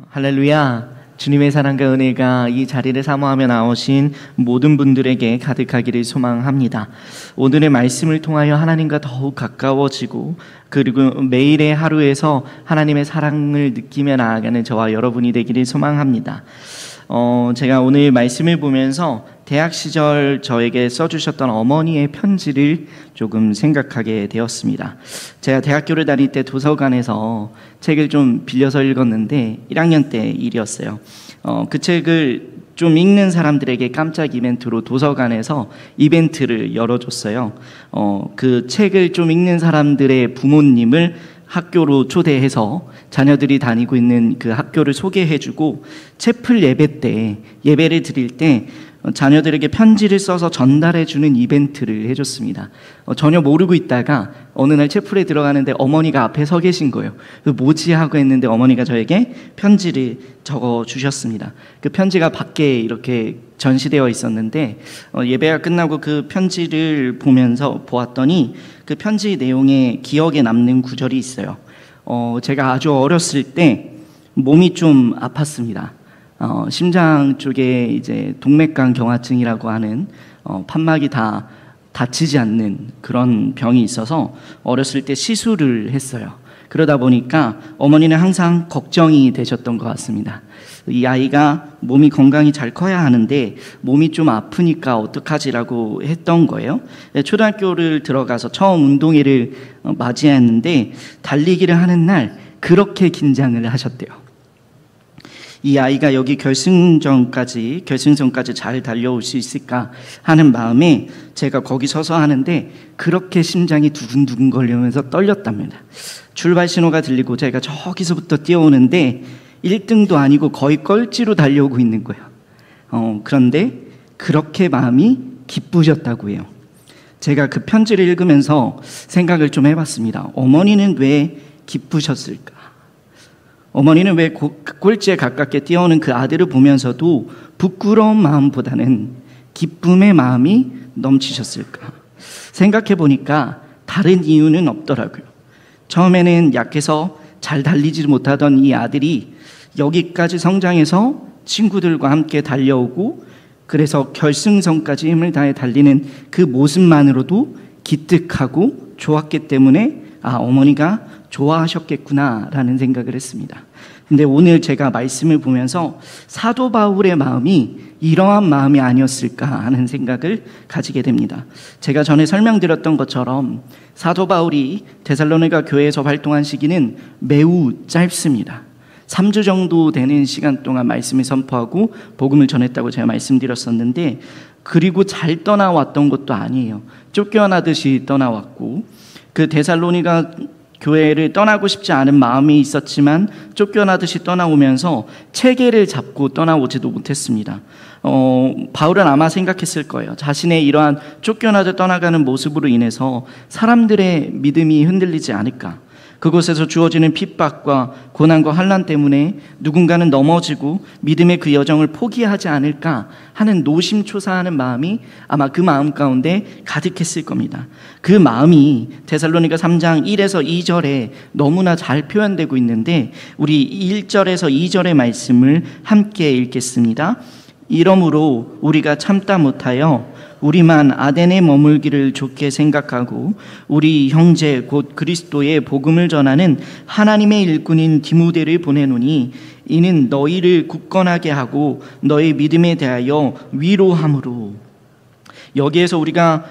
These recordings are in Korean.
할렐루야. 주님의 사랑과 은혜가 이 자리를 사모하며 나오신 모든 분들에게 가득하기를 소망합니다. 오늘의 말씀을 통하여 하나님과 더욱 가까워지고 그리고 매일의 하루에서 하나님의 사랑을 느끼며 나아가는 저와 여러분이 되기를 소망합니다. 제가 오늘 말씀을 보면서 대학 시절 저에게 써주셨던 어머니의 편지를 조금 생각하게 되었습니다. 제가 대학교를 다닐 때 도서관에서 책을 좀 빌려서 읽었는데 1학년 때 일이었어요. 그 책을 좀 읽는 사람들에게 깜짝 이벤트로 도서관에서 이벤트를 열어줬어요. 그 책을 좀 읽는 사람들의 부모님을 학교로 초대해서 자녀들이 다니고 있는 그 학교를 소개해주고 채플 예배 때 예배를 드릴 때 자녀들에게 편지를 써서 전달해주는 이벤트를 해줬습니다. 전혀 모르고 있다가 어느 날 채플에 들어가는데 어머니가 앞에 서 계신 거예요. 뭐지 하고 했는데 어머니가 저에게 편지를 적어주셨습니다. 그 편지가 밖에 이렇게 전시되어 있었는데 예배가 끝나고 그 편지를 보았더니 그 편지 내용에 기억에 남는 구절이 있어요. 제가 아주 어렸을 때 몸이 좀 아팠습니다. 심장 쪽에 이제 동맥관 경화증이라고 하는 판막이 다 닫히지 않는 그런 병이 있어서 어렸을 때 시술을 했어요. 그러다 보니까 어머니는 항상 걱정이 되셨던 것 같습니다. 이 아이가 몸이 건강히 잘 커야 하는데 몸이 좀 아프니까 어떡하지라고 했던 거예요. 초등학교를 들어가서 처음 운동회를 맞이했는데 달리기를 하는 날 그렇게 긴장을 하셨대요. 이 아이가 여기 결승전까지 잘 달려올 수 있을까 하는 마음에 제가 거기 서서 하는데 그렇게 심장이 두근두근 걸리면서 떨렸답니다. 출발 신호가 들리고 제가 저기서부터 뛰어오는데 1등도 아니고 거의 꼴찌로 달려오고 있는 거예요. 그런데 그렇게 마음이 기쁘셨다고 해요. 제가 그 편지를 읽으면서 생각을 좀 해봤습니다. 어머니는 왜 기쁘셨을까? 어머니는 왜 꼴찌에 가깝게 뛰어오는 그 아들을 보면서도 부끄러운 마음보다는 기쁨의 마음이 넘치셨을까? 생각해 보니까 다른 이유는 없더라고요. 처음에는 약해서 잘 달리지 못하던 이 아들이 여기까지 성장해서 친구들과 함께 달려오고 그래서 결승선까지 힘을 다해 달리는 그 모습만으로도 기특하고 좋았기 때문에 어머니가 좋아하셨겠구나라는 생각을 했습니다. 근데 오늘 제가 말씀을 보면서 사도 바울의 마음이 이러한 마음이 아니었을까 하는 생각을 가지게 됩니다. 제가 전에 설명드렸던 것처럼 사도 바울이 데살로니가 교회에서 활동한 시기는 매우 짧습니다. 3주 정도 되는 시간 동안 말씀을 선포하고 복음을 전했다고 제가 말씀드렸었는데 그리고 잘 떠나왔던 것도 아니에요. 쫓겨나듯이 떠나왔고 그 데살로니가 교회를 떠나고 싶지 않은 마음이 있었지만 쫓겨나듯이 떠나오면서 체계를 잡고 떠나오지도 못했습니다. 바울은 아마 생각했을 거예요. 자신의 이러한 쫓겨나듯 떠나가는 모습으로 인해서 사람들의 믿음이 흔들리지 않을까. 그곳에서 주어지는 핍박과 고난과 환난 때문에 누군가는 넘어지고 믿음의 그 여정을 포기하지 않을까 하는 노심초사하는 마음이 아마 그 마음 가운데 가득했을 겁니다. 그 마음이 데살로니가 3장 1에서 2절에 너무나 잘 표현되고 있는데 우리 1절에서 2절의 말씀을 함께 읽겠습니다. 이러므로 우리가 참다 못하여 우리만 아덴에 머물기를 좋게 생각하고 우리 형제 곧 그리스도의 복음을 전하는 하나님의 일꾼인 디모데를 보내노니 이는 너희를 굳건하게 하고 너희 믿음에 대하여 위로함으로. 여기에서 우리가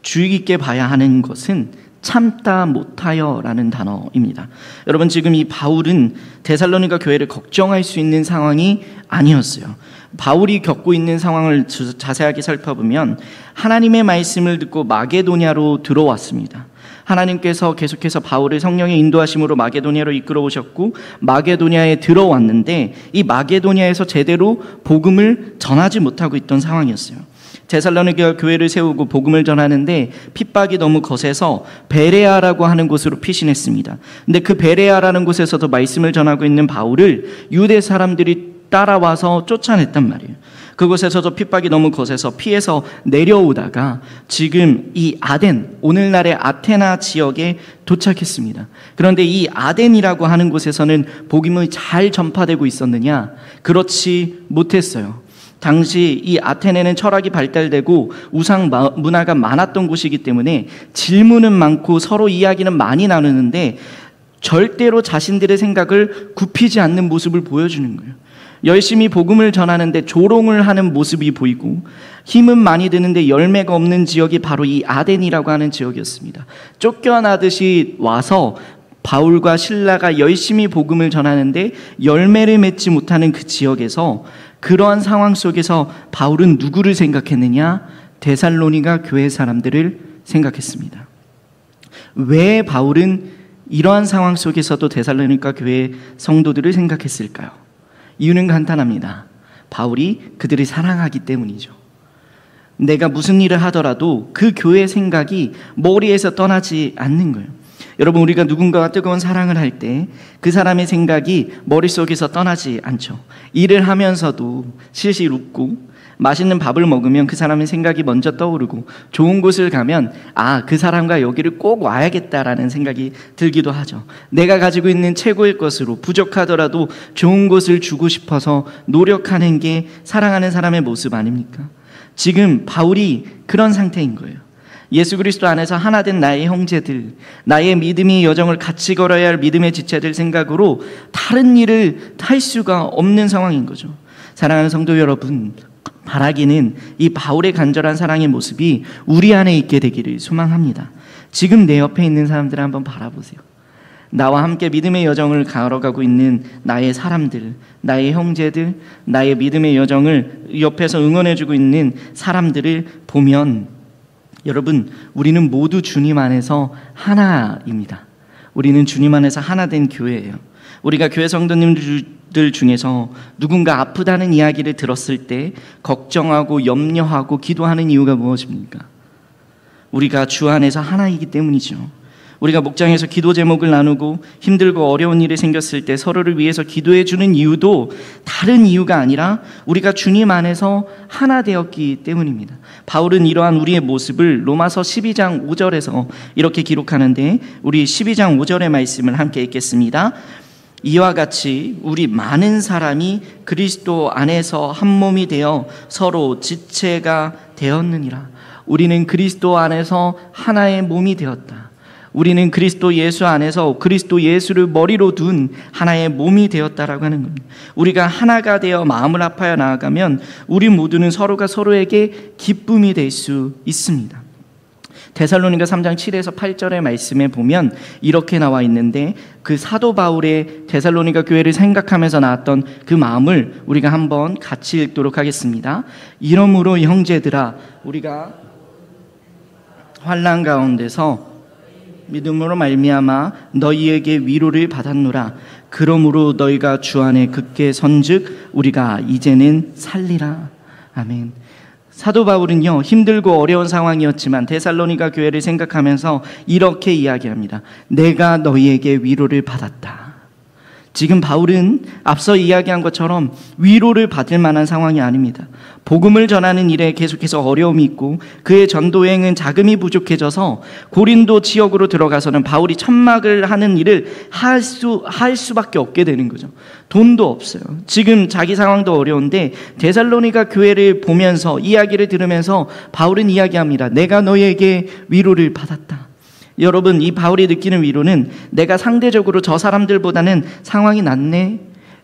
주의 깊게 봐야 하는 것은 참다 못하여 라는 단어입니다. 여러분, 지금 이 바울은 데살로니가 교회를 걱정할 수 있는 상황이 아니었어요. 바울이 겪고 있는 상황을 자세하게 살펴보면 하나님의 말씀을 듣고 마게도냐로 들어왔습니다. 하나님께서 계속해서 바울을 성령의 인도하심으로 마게도냐로 이끌어 오셨고 마게도냐에 들어왔는데 이 마게도냐에서 제대로 복음을 전하지 못하고 있던 상황이었어요. 데살로니가 교회를 세우고 복음을 전하는데 핍박이 너무 거세서 베레아라고 하는 곳으로 피신했습니다. 근데 그 베레아라는 곳에서도 말씀을 전하고 있는 바울을 유대 사람들이 따라와서 쫓아냈단 말이에요. 그곳에서도 핍박이 너무 거세서 피해서 내려오다가 지금 이 아덴, 오늘날의 아테나 지역에 도착했습니다. 그런데 이 아덴이라고 하는 곳에서는 복음이 잘 전파되고 있었느냐? 그렇지 못했어요. 당시 이 아테네는 철학이 발달되고 우상 문화가 많았던 곳이기 때문에 질문은 많고 서로 이야기는 많이 나누는데 절대로 자신들의 생각을 굽히지 않는 모습을 보여주는 거예요. 열심히 복음을 전하는데 조롱을 하는 모습이 보이고 힘은 많이 드는데 열매가 없는 지역이 바로 이 아덴이라고 하는 지역이었습니다. 쫓겨나듯이 와서 바울과 실라가 열심히 복음을 전하는데 열매를 맺지 못하는 그 지역에서, 그러한 상황 속에서 바울은 누구를 생각했느냐? 데살로니가 교회 사람들을 생각했습니다. 왜 바울은 이러한 상황 속에서도 데살로니가 교회 성도들을 생각했을까요? 이유는 간단합니다. 바울이 그들을 사랑하기 때문이죠. 내가 무슨 일을 하더라도 그 교회 생각이 머리에서 떠나지 않는 거예요. 여러분, 우리가 누군가와 뜨거운 사랑을 할 때 그 사람의 생각이 머릿속에서 떠나지 않죠. 일을 하면서도 실실 웃고, 맛있는 밥을 먹으면 그 사람의 생각이 먼저 떠오르고, 좋은 곳을 가면 그 사람과 여기를 꼭 와야겠다라는 생각이 들기도 하죠. 내가 가지고 있는 최고의 것으로 부족하더라도 좋은 곳을 주고 싶어서 노력하는 게 사랑하는 사람의 모습 아닙니까? 지금 바울이 그런 상태인 거예요. 예수 그리스도 안에서 하나 된 나의 형제들, 나의 믿음의 여정을 같이 걸어야 할 믿음의 지체들 생각으로 다른 일을 할 수가 없는 상황인 거죠. 사랑하는 성도 여러분, 바라기는 이 바울의 간절한 사랑의 모습이 우리 안에 있게 되기를 소망합니다. 지금 내 옆에 있는 사람들을 한번 바라보세요. 나와 함께 믿음의 여정을 걸어가고 있는 나의 사람들, 나의 형제들, 나의 믿음의 여정을 옆에서 응원해주고 있는 사람들을 보면, 여러분, 우리는 모두 주님 안에서 하나입니다. 우리는 주님 안에서 하나 된 교회예요. 우리가 교회 성도님들 중에서 누군가 아프다는 이야기를 들었을 때 걱정하고 염려하고 기도하는 이유가 무엇입니까? 우리가 주 안에서 하나이기 때문이죠. 우리가 목장에서 기도 제목을 나누고 힘들고 어려운 일이 생겼을 때 서로를 위해서 기도해 주는 이유도 다른 이유가 아니라 우리가 주님 안에서 하나 되었기 때문입니다. 바울은 이러한 우리의 모습을 로마서 12장 5절에서 이렇게 기록하는데, 우리 12장 5절의 말씀을 함께 읽겠습니다. 이와 같이 우리 많은 사람이 그리스도 안에서 한 몸이 되어 서로 지체가 되었느니라. 우리는 그리스도 안에서 하나의 몸이 되었다. 우리는 그리스도 예수 안에서 그리스도 예수를 머리로 둔 하나의 몸이 되었다라고 하는 겁니다. 우리가 하나가 되어 마음을 합하여 나아가면 우리 모두는 서로가 서로에게 기쁨이 될 수 있습니다. 데살로니가 3장 7에서 8절의 말씀에 보면 이렇게 나와 있는데, 그 사도 바울의 데살로니가 교회를 생각하면서 나왔던 그 마음을 우리가 한번 같이 읽도록 하겠습니다. 이러므로 형제들아, 우리가 환난 가운데서 믿음으로 말미암아 너희에게 위로를 받았노라. 그러므로 너희가 주 안에 굳게 선즉 우리가 이제는 살리라. 아멘. 사도 바울은요, 힘들고 어려운 상황이었지만 데살로니가 교회를 생각하면서 이렇게 이야기합니다. 내가 너희에게 위로를 받았다. 지금 바울은 앞서 이야기한 것처럼 위로를 받을 만한 상황이 아닙니다. 복음을 전하는 일에 계속해서 어려움이 있고 그의 전도여행은 자금이 부족해져서 고린도 지역으로 들어가서는 바울이 천막을 하는 일을 할 수밖에 없게 되는 거죠. 돈도 없어요. 지금 자기 상황도 어려운데 데살로니가 교회를 보면서 이야기를 들으면서 바울은 이야기합니다. 내가 너희에게 위로를 받았다. 여러분, 이 바울이 느끼는 위로는 내가 상대적으로 저 사람들보다는 상황이 낫네,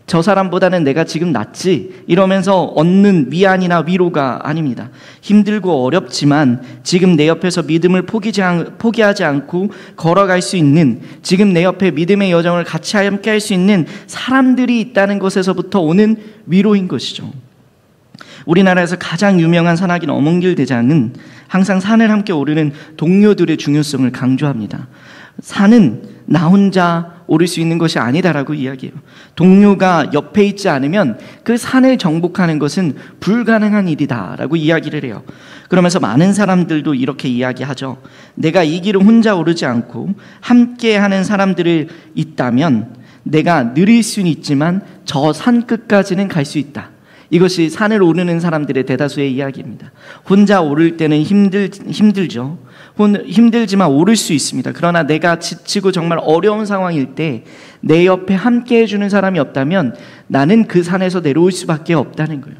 저 사람보다는 내가 지금 낫지, 이러면서 얻는 위안이나 위로가 아닙니다. 힘들고 어렵지만 지금 내 옆에서 믿음을 포기하지 않고 걸어갈 수 있는, 지금 내 옆에 믿음의 여정을 같이 함께 할 수 있는 사람들이 있다는 것에서부터 오는 위로인 것이죠. 우리나라에서 가장 유명한 산악인 어몽길 대장은 항상 산을 함께 오르는 동료들의 중요성을 강조합니다. 산은 나 혼자 오를 수 있는 것이 아니다라고 이야기해요. 동료가 옆에 있지 않으면 그 산을 정복하는 것은 불가능한 일이다라고 이야기를 해요. 그러면서 많은 사람들도 이렇게 이야기하죠. 내가 이 길을 혼자 오르지 않고 함께하는 사람들이 있다면 내가 느릴 수는 있지만 저 산 끝까지는 갈 수 있다. 이것이 산을 오르는 사람들의 대다수의 이야기입니다. 혼자 오를 때는 힘들죠. 힘들지만 오를 수 있습니다. 그러나 내가 지치고 정말 어려운 상황일 때 내 옆에 함께 해주는 사람이 없다면 나는 그 산에서 내려올 수밖에 없다는 거예요.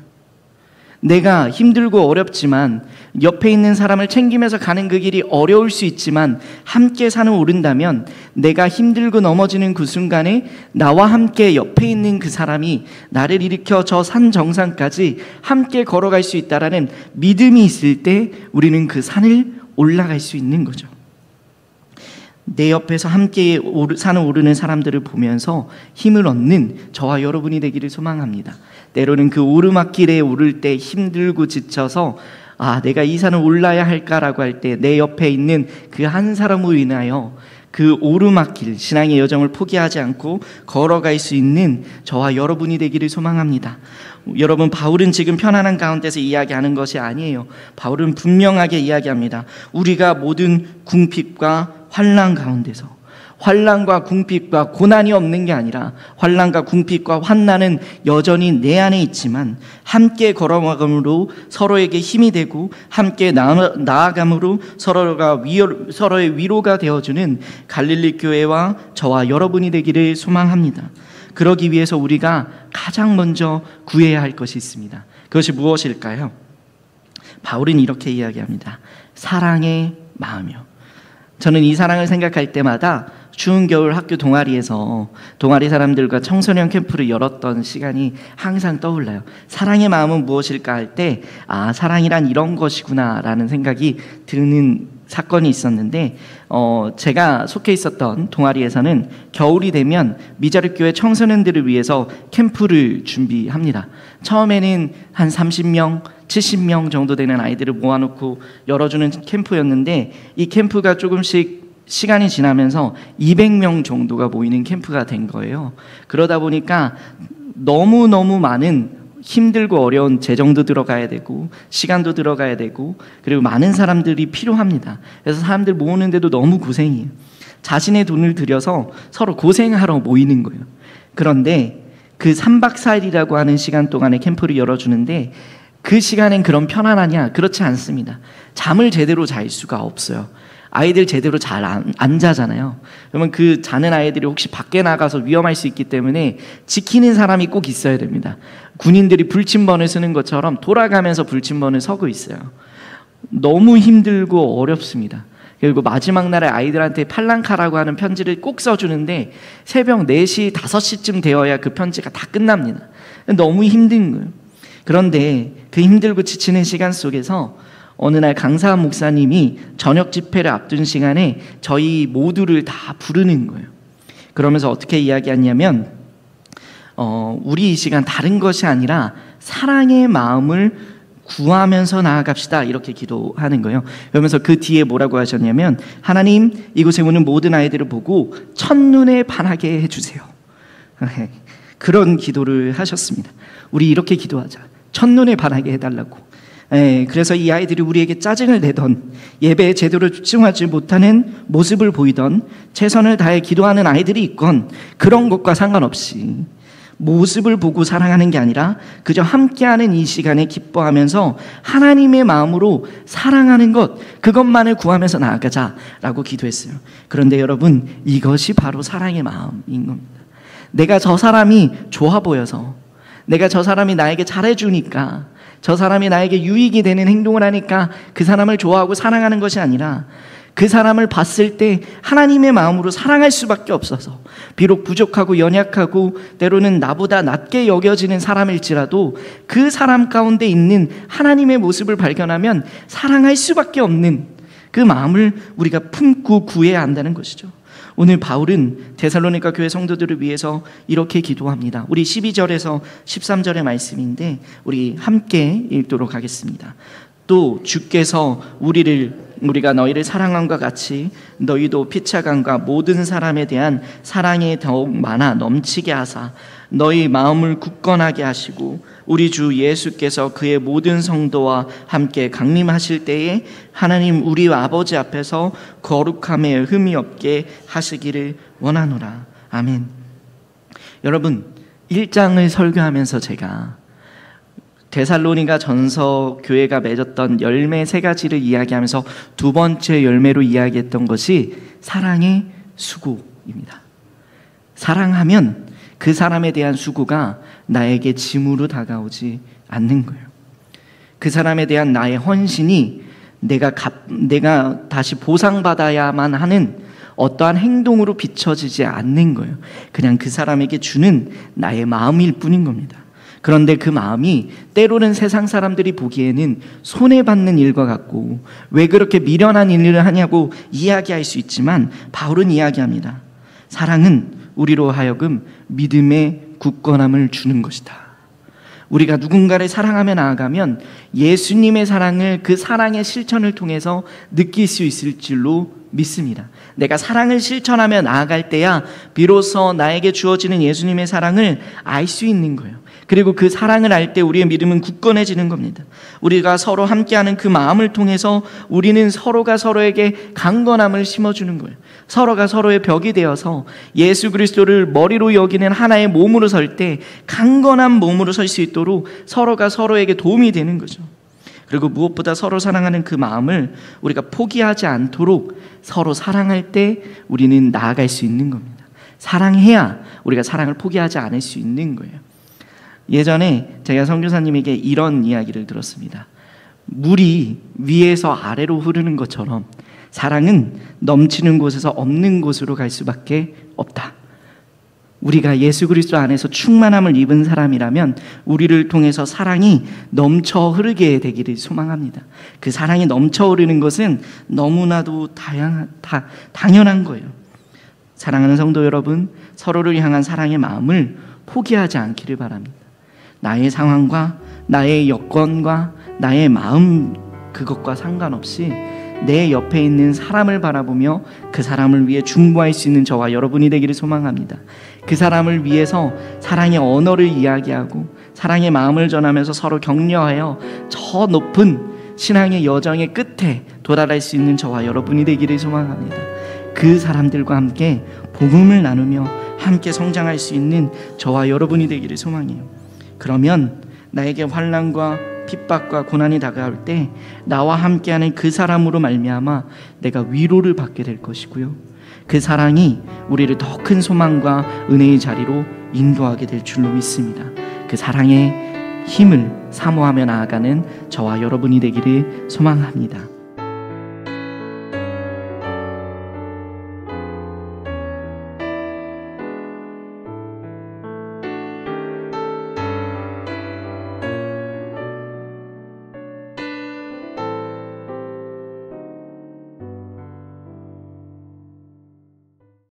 내가 힘들고 어렵지만 옆에 있는 사람을 챙기면서 가는 그 길이 어려울 수 있지만 함께 산을 오른다면 내가 힘들고 넘어지는 그 순간에 나와 함께 옆에 있는 그 사람이 나를 일으켜 저 산 정상까지 함께 걸어갈 수 있다라는 믿음이 있을 때 우리는 그 산을 올라갈 수 있는 거죠. 내 옆에서 함께 산을 오르는 사람들을 보면서 힘을 얻는 저와 여러분이 되기를 소망합니다. 때로는 그 오르막길에 오를 때 힘들고 지쳐서 내가 이 산을 올라야 할까라고 할 때 내 옆에 있는 그 한 사람으로 인하여 그 오르막길, 신앙의 여정을 포기하지 않고 걸어갈 수 있는 저와 여러분이 되기를 소망합니다. 여러분, 바울은 지금 편안한 가운데서 이야기하는 것이 아니에요. 바울은 분명하게 이야기합니다. 우리가 모든 궁핍과 환난 가운데서, 환난과 궁핍과 고난이 없는 게 아니라 환난과 궁핍과 환난은 여전히 내 안에 있지만 함께 걸어가므로 서로에게 힘이 되고 함께 나아감으로 서로의 위로가 되어주는 갈릴리 교회와 저와 여러분이 되기를 소망합니다. 그러기 위해서 우리가 가장 먼저 구해야 할 것이 있습니다. 그것이 무엇일까요? 바울은 이렇게 이야기합니다. 사랑의 마음이요. 저는 이 사랑을 생각할 때마다 추운 겨울 학교 동아리에서 동아리 사람들과 청소년 캠프를 열었던 시간이 항상 떠올라요. 사랑의 마음은 무엇일까 할 때 사랑이란 이런 것이구나 라는 생각이 드는 사건이 있었는데 제가 속해 있었던 동아리에서는 겨울이 되면 미자립교회 청소년들을 위해서 캠프를 준비합니다. 처음에는 한 30명, 70명 정도 되는 아이들을 모아놓고 열어주는 캠프였는데 이 캠프가 조금씩 시간이 지나면서 200명 정도가 모이는 캠프가 된 거예요. 그러다 보니까 너무너무 많은 힘들고 어려운 재정도 들어가야 되고 시간도 들어가야 되고 그리고 많은 사람들이 필요합니다. 그래서 사람들 모으는데도 너무 고생이에요. 자신의 돈을 들여서 서로 고생하러 모이는 거예요. 그런데 그 3박 4일이라고 하는 시간 동안에 캠프를 열어주는데 그 시간엔 그럼 편안하냐? 그렇지 않습니다. 잠을 제대로 잘 수가 없어요. 아이들 제대로 잘 안 자잖아요. 그러면 그 자는 아이들이 혹시 밖에 나가서 위험할 수 있기 때문에 지키는 사람이 꼭 있어야 됩니다. 군인들이 불침번을 쓰는 것처럼 돌아가면서 불침번을 서고 있어요. 너무 힘들고 어렵습니다. 그리고 마지막 날에 아이들한테 팔랑카라고 하는 편지를 꼭 써주는데 새벽 4시, 5시쯤 되어야 그 편지가 다 끝납니다. 너무 힘든 거예요. 그런데 그 힘들고 지치는 시간 속에서 어느 날 강사한 목사님이 저녁 집회를 앞둔 시간에 저희 모두를 다 부르는 거예요. 그러면서 어떻게 이야기하냐면 우리 이 시간 다른 것이 아니라 사랑의 마음을 구하면서 나아갑시다 이렇게 기도하는 거예요. 그러면서 그 뒤에 뭐라고 하셨냐면 하나님, 이곳에 오는 모든 아이들을 보고 첫눈에 반하게 해주세요. 그런 기도를 하셨습니다. 우리 이렇게 기도하자. 첫눈에 반하게 해달라고. 그래서 이 아이들이 우리에게 짜증을 내던 예배에 제대로 집중하지 못하는 모습을 보이던 최선을 다해 기도하는 아이들이 있건 그런 것과 상관없이 모습을 보고 사랑하는 게 아니라 그저 함께하는 이 시간에 기뻐하면서 하나님의 마음으로 사랑하는 것, 그것만을 구하면서 나아가자라고 기도했어요. 그런데 여러분, 이것이 바로 사랑의 마음인 겁니다. 내가 저 사람이 좋아 보여서, 내가 저 사람이 나에게 잘해주니까, 저 사람이 나에게 유익이 되는 행동을 하니까 그 사람을 좋아하고 사랑하는 것이 아니라 그 사람을 봤을 때 하나님의 마음으로 사랑할 수밖에 없어서, 비록 부족하고 연약하고 때로는 나보다 낮게 여겨지는 사람일지라도 그 사람 가운데 있는 하나님의 모습을 발견하면 사랑할 수밖에 없는 그 마음을 우리가 품고 구해야 한다는 것이죠. 오늘 바울은 데살로니가 교회 성도들을 위해서 이렇게 기도합니다. 우리 12절에서 13절의 말씀인데 우리 함께 읽도록 하겠습니다. 또 주께서 우리가 너희를 사랑함과 같이 너희도 피차감과 모든 사람에 대한 사랑이 더욱 많아 넘치게 하사 너희 마음을 굳건하게 하시고 우리 주 예수께서 그의 모든 성도와 함께 강림하실 때에 하나님 우리 아버지 앞에서 거룩함에 흠이 없게 하시기를 원하노라. 아멘. 여러분, 1장을 설교하면서 제가 데살로니가 전서 교회가 맺었던 열매 세 가지를 이야기하면서 두 번째 열매로 이야기했던 것이 사랑의 수고입니다. 사랑하면 그 사람에 대한 수고가 나에게 짐으로 다가오지 않는 거예요. 그 사람에 대한 나의 헌신이 내가 다시 보상받아야만 하는 어떠한 행동으로 비춰지지 않는 거예요. 그냥 그 사람에게 주는 나의 마음일 뿐인 겁니다. 그런데 그 마음이 때로는 세상 사람들이 보기에는 손해받는 일과 같고 왜 그렇게 미련한 일을 하냐고 이야기할 수 있지만 바울은 이야기합니다. 사랑은 우리로 하여금 믿음의 굳건함을 주는 것이다. 우리가 누군가를 사랑하며 나아가면 예수님의 사랑을 그 사랑의 실천을 통해서 느낄 수 있을 줄로 믿습니다. 내가 사랑을 실천하며 나아갈 때야 비로소 나에게 주어지는 예수님의 사랑을 알 수 있는 거예요. 그리고 그 사랑을 알 때 우리의 믿음은 굳건해지는 겁니다. 우리가 서로 함께하는 그 마음을 통해서 우리는 서로가 서로에게 강건함을 심어주는 거예요. 서로가 서로의 벽이 되어서 예수 그리스도를 머리로 여기는 하나의 몸으로 설 때 강건한 몸으로 설 수 있도록 서로가 서로에게 도움이 되는 거죠. 그리고 무엇보다 서로 사랑하는 그 마음을 우리가 포기하지 않도록 서로 사랑할 때 우리는 나아갈 수 있는 겁니다. 사랑해야 우리가 사랑을 포기하지 않을 수 있는 거예요. 예전에 제가 선교사님에게 이런 이야기를 들었습니다. 물이 위에서 아래로 흐르는 것처럼 사랑은 넘치는 곳에서 없는 곳으로 갈 수밖에 없다. 우리가 예수 그리스도 안에서 충만함을 입은 사람이라면 우리를 통해서 사랑이 넘쳐 흐르게 되기를 소망합니다. 그 사랑이 넘쳐 흐르는 것은 너무나도 당연한 거예요. 사랑하는 성도 여러분, 서로를 향한 사랑의 마음을 포기하지 않기를 바랍니다. 나의 상황과 나의 여건과 나의 마음 그것과 상관없이 내 옆에 있는 사람을 바라보며 그 사람을 위해 중보할 수 있는 저와 여러분이 되기를 소망합니다. 그 사람을 위해서 사랑의 언어를 이야기하고 사랑의 마음을 전하면서 서로 격려하여 저 높은 신앙의 여정의 끝에 도달할 수 있는 저와 여러분이 되기를 소망합니다. 그 사람들과 함께 복음을 나누며 함께 성장할 수 있는 저와 여러분이 되기를 소망해요. 그러면 나에게 환난과 핍박과 고난이 다가올 때 나와 함께하는 그 사람으로 말미암아 내가 위로를 받게 될 것이고요. 그 사랑이 우리를 더 큰 소망과 은혜의 자리로 인도하게 될 줄로 믿습니다. 그 사랑의 힘을 사모하며 나아가는 저와 여러분이 되기를 소망합니다.